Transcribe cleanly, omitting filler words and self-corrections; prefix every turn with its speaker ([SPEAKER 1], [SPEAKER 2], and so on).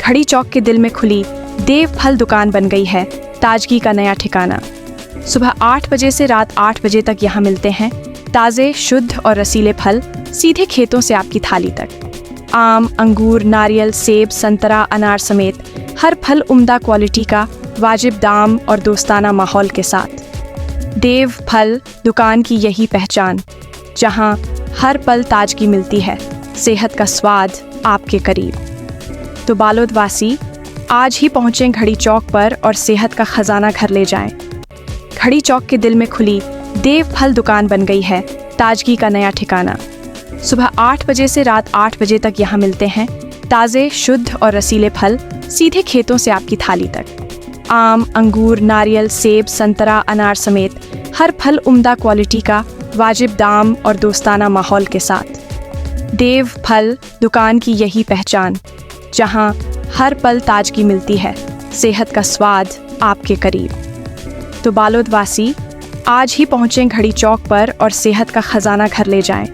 [SPEAKER 1] घड़ी चौक के दिल में खुली देव फल दुकान बन गई है ताजगी का नया ठिकाना। सुबह 8 बजे से रात 8 बजे तक यहाँ मिलते हैं ताज़े, शुद्ध और रसीले फल सीधे खेतों से आपकी थाली तक। आम, अंगूर, नारियल, सेब, संतरा, अनार समेत हर फल उम्दा क्वालिटी का, वाजिब दाम और दोस्ताना माहौल के साथ। देव फल दुकान की यही पहचान, जहाँ हर पल ताजगी मिलती है, सेहत का स्वाद आपके करीब। तो बालोद वासी आज ही पहुँचें घड़ी चौक पर और सेहत का खजाना घर ले जाएं। घड़ी चौक के दिल में खुली देव फल दुकान बन गई है ताजगी का नया ठिकाना। सुबह 8 बजे से रात 8 बजे तक यहाँ मिलते हैं ताज़े, शुद्ध और रसीले फल सीधे खेतों से आपकी थाली तक। आम, अंगूर, नारियल, सेब, संतरा, अनार समेत हर फल उम्दा क्वालिटी का, वाजिब दाम और दोस्ताना माहौल के साथ। देव फल दुकान की यही पहचान, जहाँ हर पल ताजगी मिलती है, सेहत का स्वाद आपके करीब। तो बालोद वासी आज ही पहुँचें घड़ी चौक पर और सेहत का खजाना घर ले जाएं।